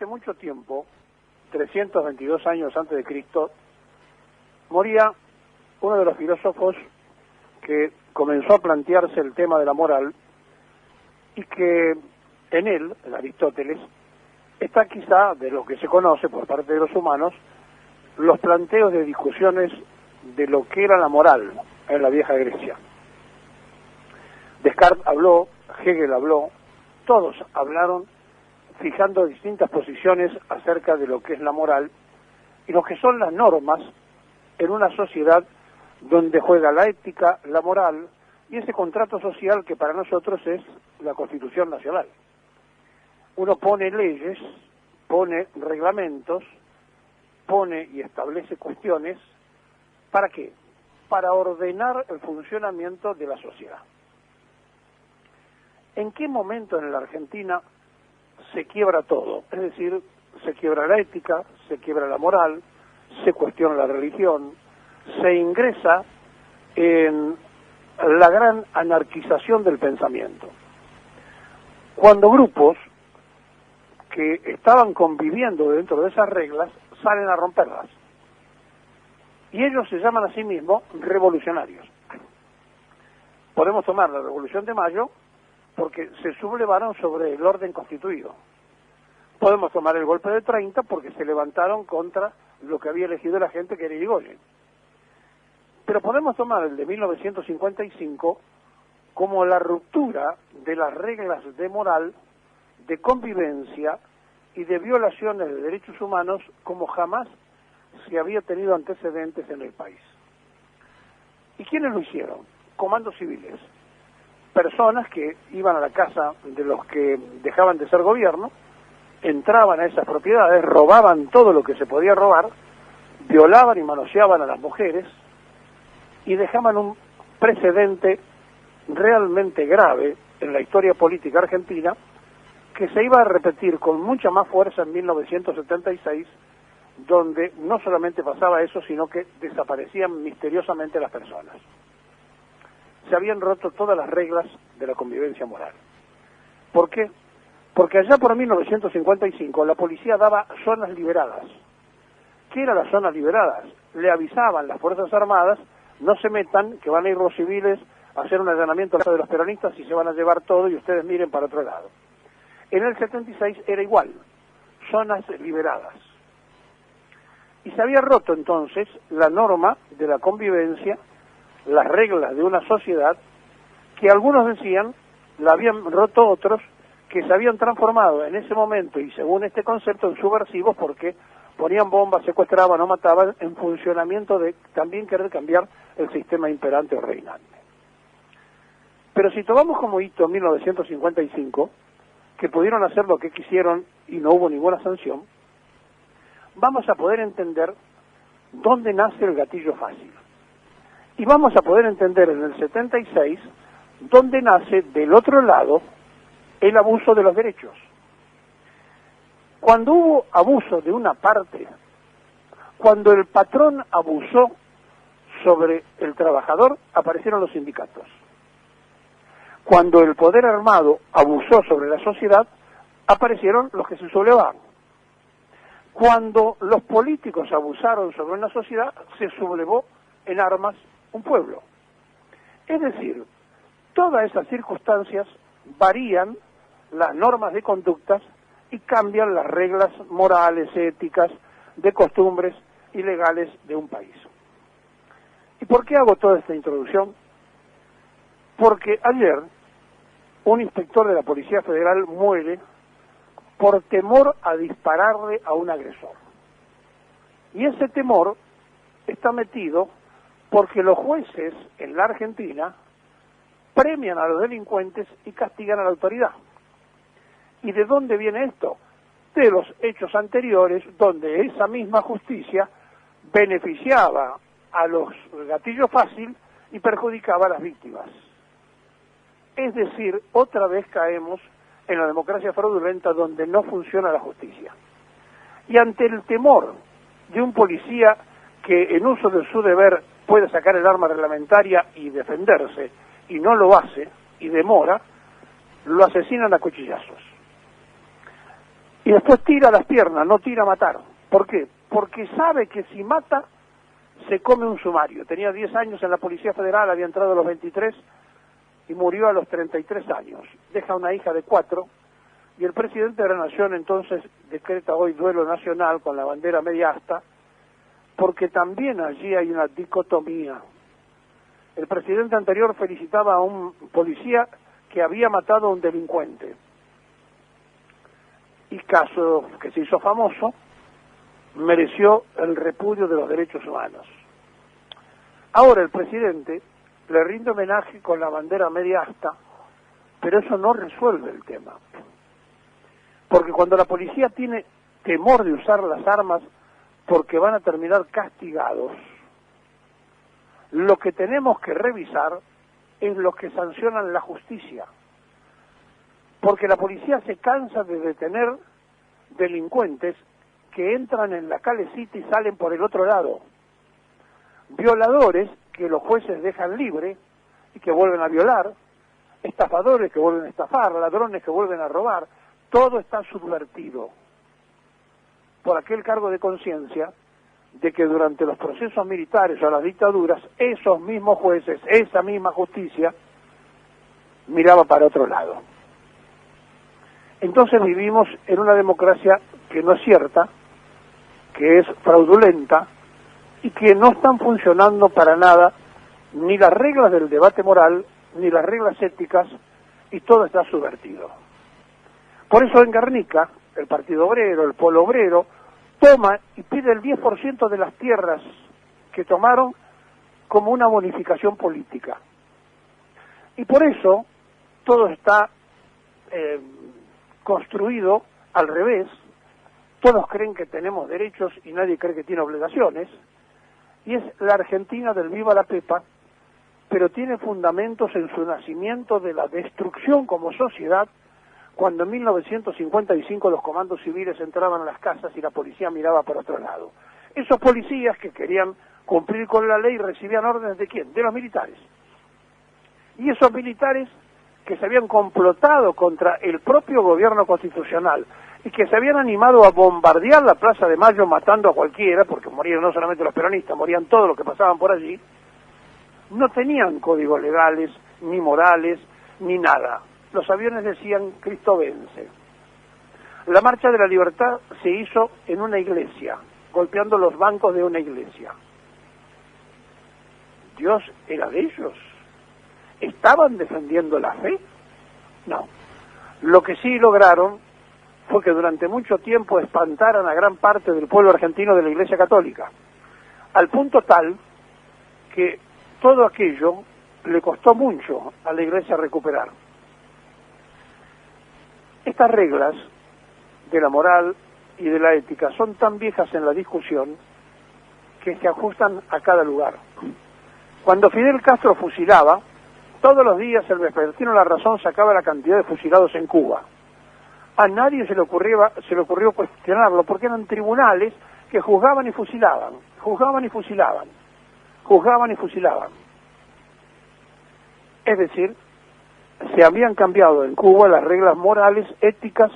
hace mucho tiempo, 322 años antes de Cristo, moría uno de los filósofos que comenzó a plantearse el tema de la moral y que en él, en Aristóteles, está quizá, de lo que se conoce por parte de los humanos, los planteos de discusiones de lo que era la moral en la vieja Grecia. Descartes habló, Hegel habló, todos hablaron fijando distintas posiciones acerca de lo que es la moral y lo que son las normas en una sociedad donde juega la ética, la moral y ese contrato social que para nosotros es la Constitución Nacional. Uno pone leyes, pone reglamentos, pone y establece cuestiones, ¿para qué? Para ordenar el funcionamiento de la sociedad. ¿En qué momento en la Argentina se quiebra todo? Es decir, se quiebra la ética, se quiebra la moral, se cuestiona la religión, se ingresa en la gran anarquización del pensamiento. Cuando grupos que estaban conviviendo dentro de esas reglas salen a romperlas. Y ellos se llaman a sí mismos revolucionarios. Podemos tomar la Revolución de Mayo porque se sublevaron sobre el orden constituido. Podemos tomar el golpe de 30 porque se levantaron contra lo que había elegido la gente, que era Irigoyen. Pero podemos tomar el de 1955 como la ruptura de las reglas de moral, de convivencia y de violaciones de derechos humanos como jamás se había tenido antecedentes en el país. ¿Y quiénes lo hicieron? Comandos civiles. Personas que iban a la casa de los que dejaban de ser gobierno, entraban a esas propiedades, robaban todo lo que se podía robar, violaban y manoseaban a las mujeres y dejaban un precedente realmente grave en la historia política argentina que se iba a repetir con mucha más fuerza en 1976, donde no solamente pasaba eso, sino que desaparecían misteriosamente las personas. Se habían roto todas las reglas de la convivencia moral. ¿Por qué? Porque allá por 1955 la policía daba zonas liberadas. ¿Qué eran las zonas liberadas? Le avisaban las Fuerzas Armadas, no se metan, que van a ir los civiles a hacer un allanamiento a la casa de los peronistas y se van a llevar todo y ustedes miren para otro lado. En el 76 era igual, zonas liberadas. Y se había roto entonces la norma de la convivencia, las reglas de una sociedad que algunos decían la habían roto otros que se habían transformado en ese momento y según este concepto en subversivos porque ponían bombas, secuestraban o mataban en funcionamiento de también querer cambiar el sistema imperante o reinante. Pero si tomamos como hito 1955, que pudieron hacer lo que quisieron y no hubo ninguna sanción, vamos a poder entender dónde nace el gatillo fácil. Y vamos a poder entender en el 76 dónde nace del otro lado el abuso de los derechos. Cuando hubo abuso de una parte, cuando el patrón abusó sobre el trabajador, aparecieron los sindicatos. Cuando el poder armado abusó sobre la sociedad, aparecieron los que se sublevaban. Cuando los políticos abusaron sobre una sociedad, se sublevó en armas un pueblo. Es decir, todas esas circunstancias varían las normas de conductas y cambian las reglas morales, éticas, de costumbres y legales de un país. ¿Y por qué hago toda esta introducción? Porque ayer un inspector de la Policía Federal muere por temor a dispararle a un agresor. Y ese temor está metido porque los jueces en la Argentina premian a los delincuentes y castigan a la autoridad. ¿Y de dónde viene esto? De los hechos anteriores, donde esa misma justicia beneficiaba a los gatillos fácil y perjudicaba a las víctimas. Es decir, otra vez caemos en la democracia fraudulenta donde no funciona la justicia. Y ante el temor de un policía que en uso de su deber puede sacar el arma reglamentaria y defenderse, y no lo hace, y demora, lo asesinan a cuchillazos. y después tira las piernas, no tira a matar. ¿Por qué? Porque sabe que si mata, se come un sumario. Tenía 10 años en la Policía Federal, había entrado a los 23 y murió a los 33 años. Deja una hija de 4 y el presidente de la Nación entonces decreta hoy duelo nacional con la bandera media asta, porque también allí hay una dicotomía. El presidente anterior felicitaba a un policía que había matado a un delincuente. Y caso que se hizo famoso, mereció el repudio de los derechos humanos. Ahora el presidente le rinde homenaje con la bandera media asta, pero eso no resuelve el tema. Porque cuando la policía tiene temor de usar las armas porque van a terminar castigados, lo que tenemos que revisar es lo que sancionan la justicia. Porque la policía se cansa de detener delincuentes que entran en la calecita y salen por el otro lado. Violadores que los jueces dejan libre y que vuelven a violar, estafadores que vuelven a estafar, ladrones que vuelven a robar, todo está subvertido por aquel cargo de conciencia de que durante los procesos militares o las dictaduras, esos mismos jueces, esa misma justicia, miraba para otro lado. Entonces vivimos en una democracia que no es cierta, que es fraudulenta y que no están funcionando para nada ni las reglas del debate moral, ni las reglas éticas, y todo está subvertido. Por eso en Guernica, el Partido Obrero, el Polo Obrero, toma y pide el 10% de las tierras que tomaron como una bonificación política. Y por eso todo está construido al revés. Todos creen que tenemos derechos y nadie cree que tiene obligaciones, y es la Argentina del viva la pepa, pero tiene fundamentos en su nacimiento de la destrucción como sociedad, cuando en 1955 los comandos civiles entraban a las casas y la policía miraba para otro lado. Esos policías que querían cumplir con la ley recibían órdenes ¿de quién? De los militares. Y esos militares que se habían complotado contra el propio gobierno constitucional y que se habían animado a bombardear la Plaza de Mayo matando a cualquiera, porque morían no solamente los peronistas, morían todos los que pasaban por allí, no tenían códigos legales, ni morales, ni nada. Los aviones decían Cristo vence. La Marcha de la Libertad se hizo en una iglesia, golpeando los bancos de una iglesia. ¿Dios era de ellos? ¿Estaban defendiendo la fe? No. Lo que sí lograron fue que durante mucho tiempo espantaran a gran parte del pueblo argentino de la Iglesia Católica, al punto tal que todo aquello le costó mucho a la Iglesia recuperar. Estas reglas de la moral y de la ética son tan viejas en la discusión que se ajustan a cada lugar. Cuando Fidel Castro fusilaba, todos los días el vespertino La Razón sacaba la cantidad de fusilados en Cuba. A nadie se le ocurrió cuestionarlo, porque eran tribunales que juzgaban y fusilaban, juzgaban y fusilaban, juzgaban y fusilaban. Es decir, se habían cambiado en Cuba las reglas morales, éticas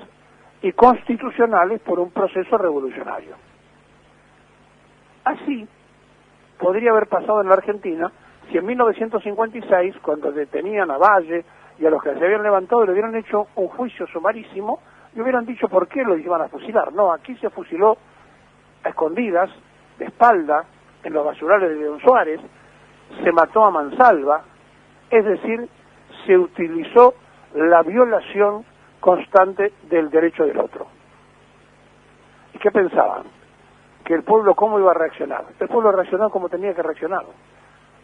y constitucionales por un proceso revolucionario. Así podría haber pasado en la Argentina si en 1956, cuando detenían a Valle y a los que se habían levantado, le hubieran hecho un juicio sumarísimo y hubieran dicho por qué los iban a fusilar. No, aquí se fusiló a escondidas, de espalda, en los basurales de León Suárez, se mató a mansalva, es decir, se utilizó la violación constante del derecho del otro. ¿Y qué pensaban? Que el pueblo cómo iba a reaccionar. El pueblo reaccionó como tenía que reaccionar.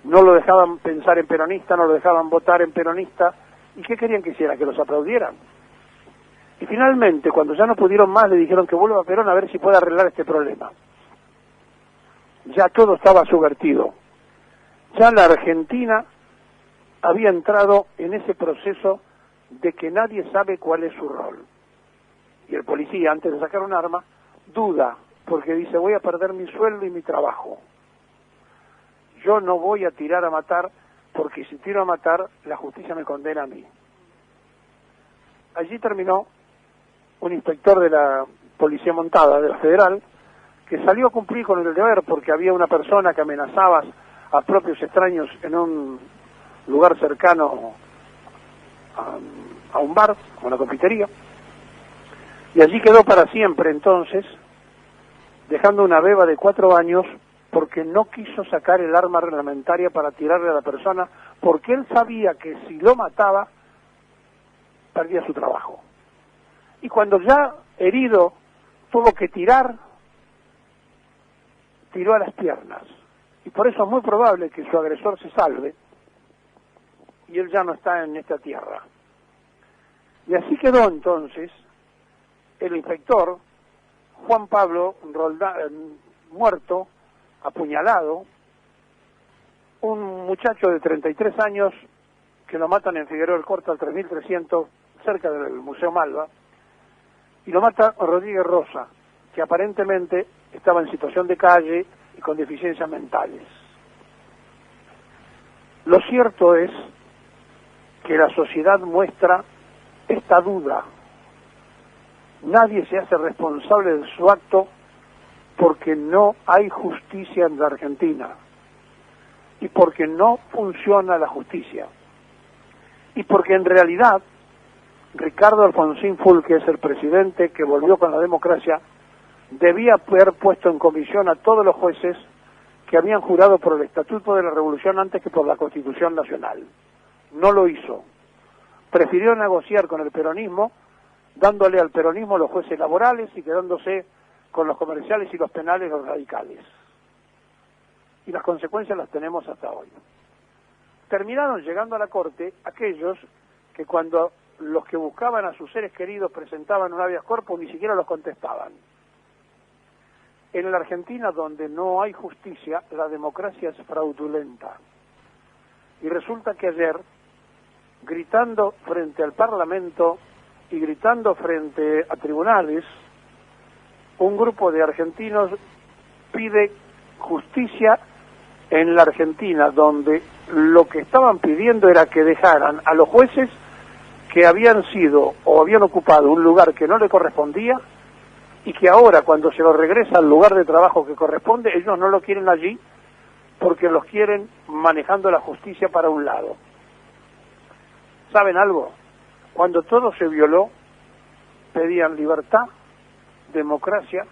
No lo dejaban pensar en peronista, no lo dejaban votar en peronista. ¿Y qué querían que hiciera? Que los aplaudieran. Y finalmente, cuando ya no pudieron más, le dijeron que vuelva a Perón a ver si puede arreglar este problema. Ya todo estaba subvertido. Ya la Argentina había entrado en ese proceso de que nadie sabe cuál es su rol. Y el policía, antes de sacar un arma, duda, porque dice, voy a perder mi sueldo y mi trabajo. Yo no voy a tirar a matar, porque si tiro a matar, la justicia me condena a mí. Allí terminó un inspector de la Policía Montada, de la Federal, que salió a cumplir con el deber porque había una persona que amenazaba a propios extraños en un lugar cercano a un bar, a una confitería, y allí quedó para siempre entonces, dejando una beba de 4 años porque no quiso sacar el arma reglamentaria para tirarle a la persona, porque él sabía que si lo mataba, perdía su trabajo. Y cuando ya herido tuvo que tirar, tiró a las piernas. Y por eso es muy probable que su agresor se salve y él ya no está en esta tierra. Y así quedó entonces el inspector Juan Pablo Roldán, muerto, apuñalado, un muchacho de 33 años que lo matan en Figueroa del Corto al 3300, cerca del Museo Malva, y lo mata Rodríguez Rosa, que aparentemente estaba en situación de calle y con deficiencias mentales. Lo cierto es que la sociedad muestra esta duda. Nadie se hace responsable de su acto porque no hay justicia en la Argentina y porque no funciona la justicia y porque en realidad Ricardo Alfonsín Fulques, el presidente que volvió con la democracia, debía haber puesto en comisión a todos los jueces que habían jurado por el Estatuto de la Revolución antes que por la Constitución Nacional. No lo hizo. Prefirió negociar con el peronismo, dándole al peronismo los jueces laborales y quedándose con los comerciales y los penales los radicales. Y las consecuencias las tenemos hasta hoy. Terminaron llegando a la Corte aquellos que cuando los que buscaban a sus seres queridos presentaban un habeas corpus ni siquiera los contestaban. En la Argentina, donde no hay justicia, la democracia es fraudulenta. Y resulta que ayer, gritando frente al Parlamento y gritando frente a tribunales, un grupo de argentinos pide justicia en la Argentina, donde lo que estaban pidiendo era que dejaran a los jueces que habían sido o habían ocupado un lugar que no le correspondía y que ahora cuando se lo regresa al lugar de trabajo que corresponde, ellos no lo quieren allí porque los quieren manejando la justicia para un lado. ¿Saben algo? Cuando todo se violó, pedían libertad, democracia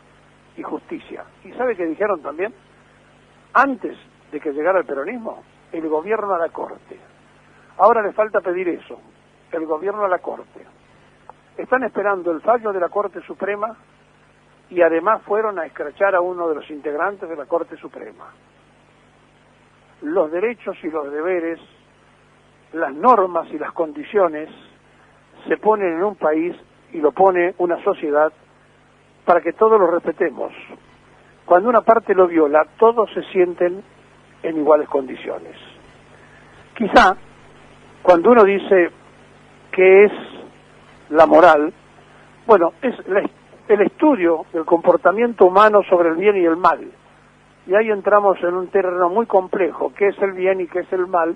y justicia. ¿Y sabe qué dijeron también? Antes de que llegara el peronismo, el gobierno a la Corte. Ahora les falta pedir eso, el gobierno a la Corte. Están esperando el fallo de la Corte Suprema y además fueron a escrachar a uno de los integrantes de la Corte Suprema. Los derechos y los deberes, las normas y las condiciones se ponen en un país y lo pone una sociedad para que todos lo respetemos. Cuando una parte lo viola, todos se sienten en iguales condiciones. Quizá, cuando uno dice qué es la moral, bueno, es el estudio del comportamiento humano sobre el bien y el mal. Y ahí entramos en un terreno muy complejo, qué es el bien y qué es el mal,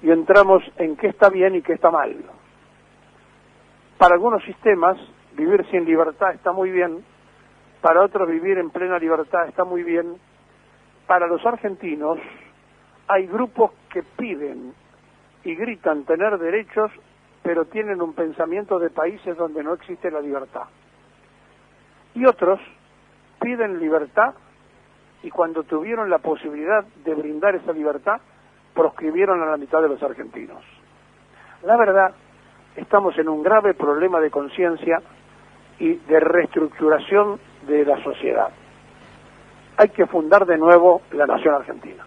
y entramos en qué está bien y qué está mal. Para algunos sistemas, vivir sin libertad está muy bien, para otros vivir en plena libertad está muy bien. Para los argentinos hay grupos que piden y gritan tener derechos, pero tienen un pensamiento de países donde no existe la libertad. Y otros piden libertad y cuando tuvieron la posibilidad de brindar esa libertad, proscribieron a la mitad de los argentinos. La verdad, estamos en un grave problema de conciencia y de reestructuración de la sociedad. Hay que fundar de nuevo la nación argentina.